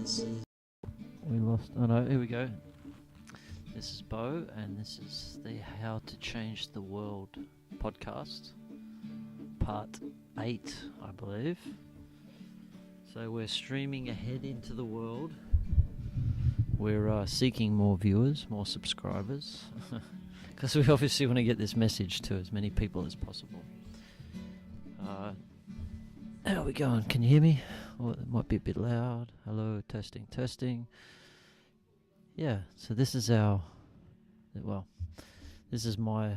This is... We lost. Oh no, here we go. This is Bo, and this is the How to Change the World podcast, part 8, I believe. So we're streaming ahead into the world. We're seeking more viewers, more subscribers, because we obviously want to get this message to as many people as possible. How are we going? Can you hear me? Or it might be a bit loud. Hello, testing, testing. Yeah, so this is our, well, this is my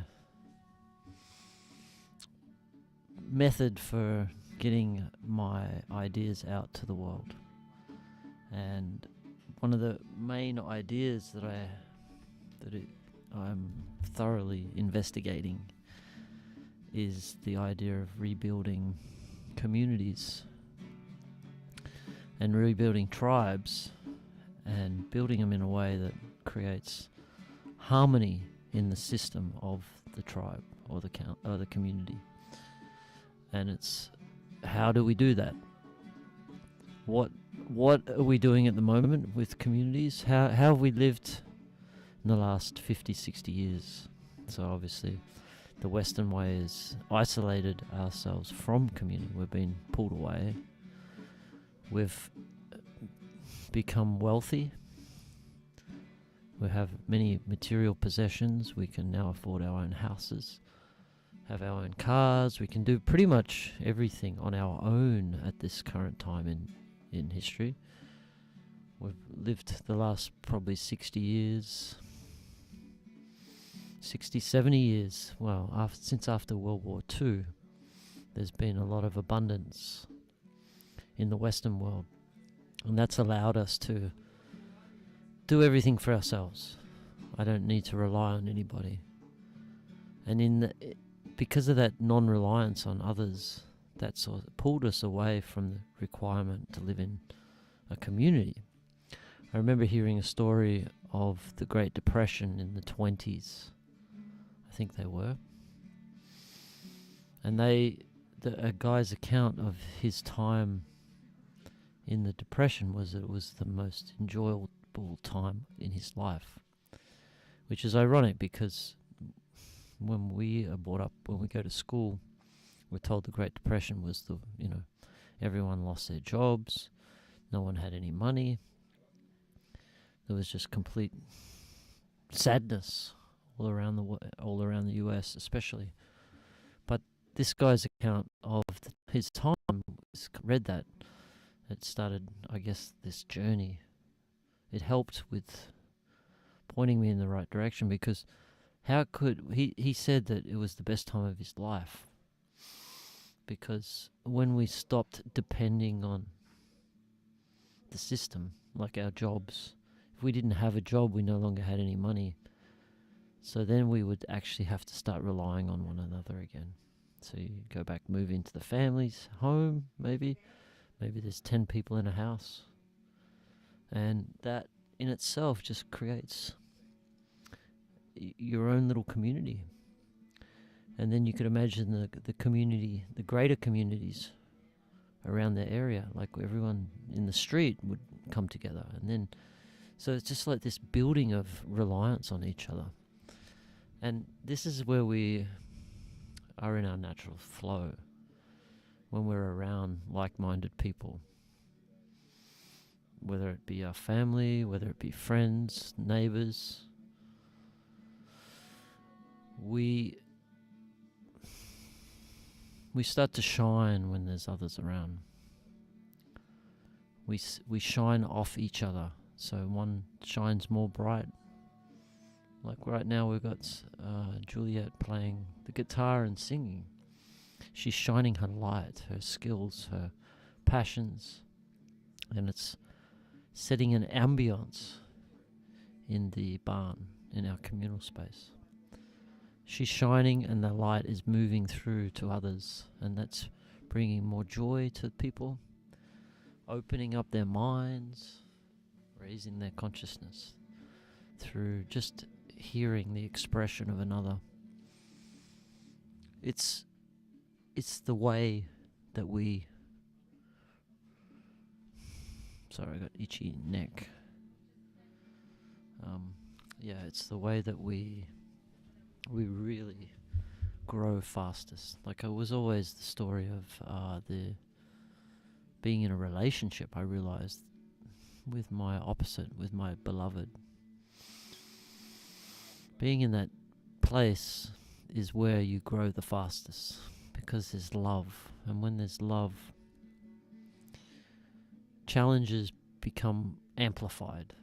method for getting my ideas out to the world. And one of the main ideas that I'm thoroughly investigating is the idea of rebuilding communities and rebuilding tribes and building them in a way that creates harmony in the system of the tribe or the community. And it's, how do we do that? What are we doing at the moment with communities? How have we lived in the last 50, 60 years? So obviously the Western way has isolated ourselves from community. We've been pulled away. We've become wealthy. We have many material possessions. We can now afford our own houses, have our own cars. We can do pretty much everything on our own at this current time in history. We've lived the last probably 60 years, 60, 70 years, well, since after World War II, there's been a lot of abundance in the Western world, and that's allowed us to do everything for ourselves. I don't need to rely on anybody. And because of that non-reliance on others, that sort of pulled us away from the requirement to live in a community. I remember hearing a story of the Great Depression in the 20s. I think they were. And a guy's account of his time in the Depression was that it was the most enjoyable time in his life, which is ironic because when we are brought up, when we go to school, we're told the Great Depression was everyone lost their jobs, no one had any money, there was just complete sadness all around the US especially. But this guy's account of his time, read that, it started, I guess, this journey. It helped with pointing me in the right direction, because how could he said that it was the best time of his life, because when we stopped depending on the system, like our jobs, if we didn't have a job, we no longer had any money. So then we would actually have to start relying on one another again. So you go back, move into the family's home, maybe there's 10 people in a house. And that in itself just creates your own little community. And then you could imagine the community, the greater communities around the area, like everyone in the street would come together. And then, so it's just like this building of reliance on each other. And this is where we are in our natural flow, when we're around like-minded people, whether it be our family, whether it be friends, neighbors. We start to shine when there's others around. We shine off each other, so one shines more bright. Like right now we've got Juliet playing the guitar and singing. She's shining her light, her skills, her passions, and it's setting an ambience in the barn, in our communal space. She's shining and the light is moving through to others, and that's bringing more joy to people, opening up their minds, raising their consciousness through just hearing the expression of another. It's the way that we Sorry, I got itchy neck. Yeah, it's the way that we really grow fastest. Like, it was always the story of the being in a relationship. I realized with my opposite, with my beloved, being in that place is where you grow the fastest, because there's love. And when there's love, challenges become amplified.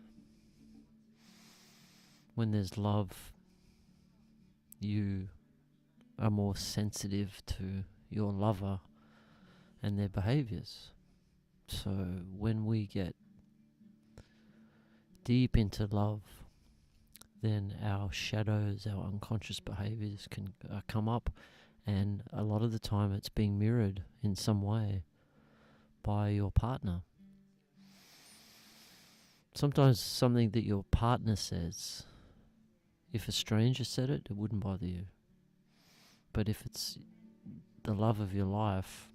When there's love, you are more sensitive to your lover and their behaviors. So when we get deep into love, then our shadows, our unconscious behaviors can come up, and a lot of the time it's being mirrored in some way by your partner. Sometimes something that your partner says, if a stranger said it, it wouldn't bother you. But if it's the love of your life,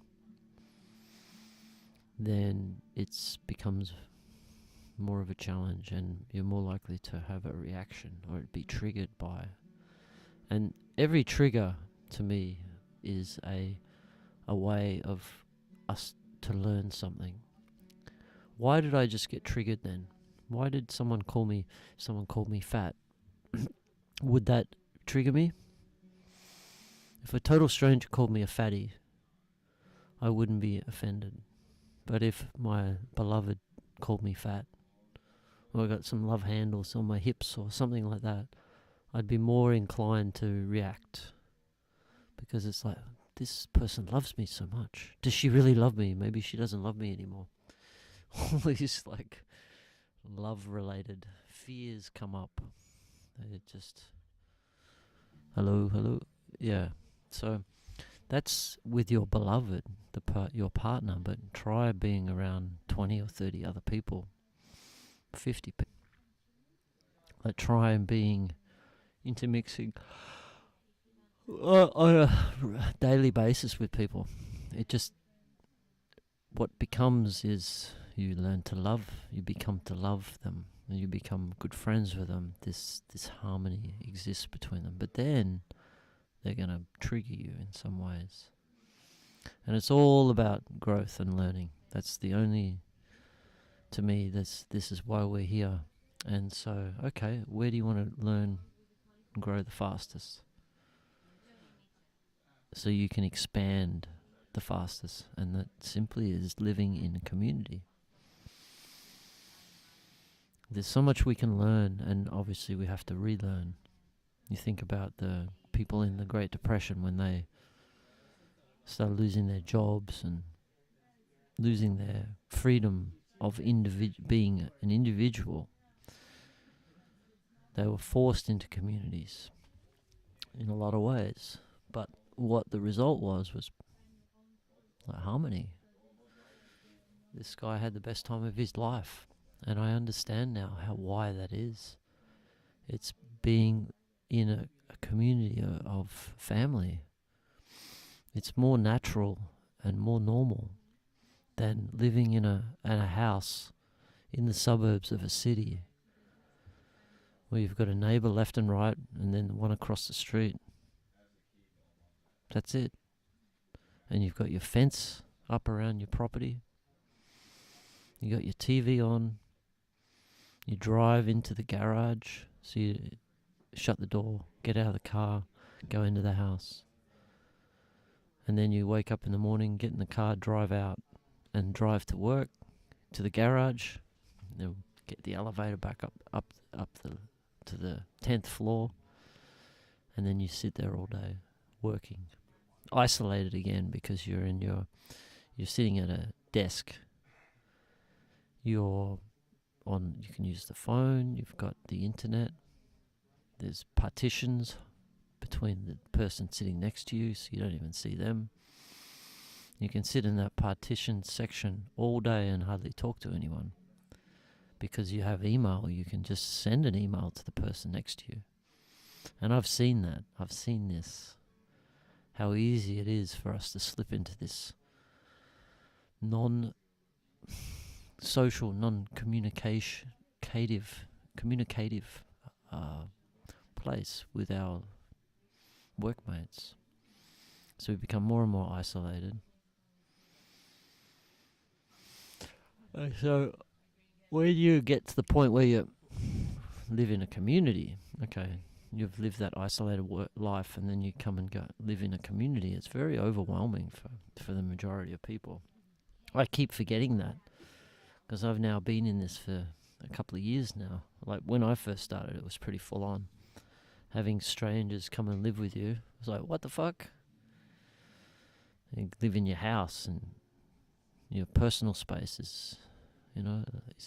then it becomes more of a challenge, and you're more likely to have a reaction or be triggered by. And every trigger, to me, is a way of us to learn something. Why did I just get triggered then? Why did someone call me fat? Would that trigger me? If a total stranger called me a fatty, I wouldn't be offended. But if my beloved called me fat, or I got some love handles on my hips or something like that, I'd be more inclined to react. Because it's like, this person loves me so much. Does she really love me? Maybe she doesn't love me anymore. All these like love-related fears come up. They just, hello, yeah. So that's with your beloved, your partner. But try being around 20 or 30 other people, 50 people. Like, try being intermixing on a daily basis with people. It just, what becomes is you learn to love, you become to love them, and you become good friends with them. This harmony exists between them. But then they're going to trigger you in some ways. And it's all about growth and learning. That's the only, to me, this is why we're here. And so, okay, where do you want to learn and grow the fastest? So you can expand the fastest. And that simply is living in a community. There's so much we can learn, and obviously we have to relearn. You think about the people in the Great Depression when they started losing their jobs and losing their freedom of being an individual. They were forced into communities in a lot of ways. But what the result was like harmony. This guy had the best time of his life. And I understand now why that is. It's being in a community of family. It's more natural and more normal than living in a house in the suburbs of a city where you've got a neighbour left and right and then one across the street. That's it. And you've got your fence up around your property. You got your TV on. You drive into the garage, so you shut the door, get out of the car, go into the house. And then you wake up in the morning, get in the car, drive out, and drive to work, to the garage, then get the elevator back up to the 10th floor, and then you sit there all day working, isolated again because you're sitting at a desk. You can use the phone, you've got the internet, there's partitions between the person sitting next to you so you don't even see them. You can sit in that partition section all day and hardly talk to anyone because you have email. You can just send an email to the person next to you. And I've seen that. I've seen this. How easy it is for us to slip into this non-social, communicative place with our workmates. So we become more and more isolated. So when you get to the point where you live in a community, okay, you've lived that isolated life, and then you come and go live in a community, it's very overwhelming for the majority of people. I keep forgetting that, because I've now been in this for a couple of years now. Like when I first started, it was pretty full on. Having strangers come and live with you, it's like, what the fuck? You live in your house and your personal space is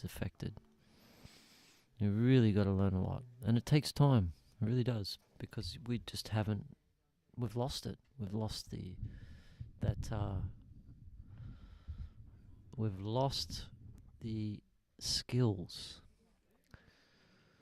affected. You really got to learn a lot, and it takes time. It really does, because we just we've lost it. We've lost we've lost the skills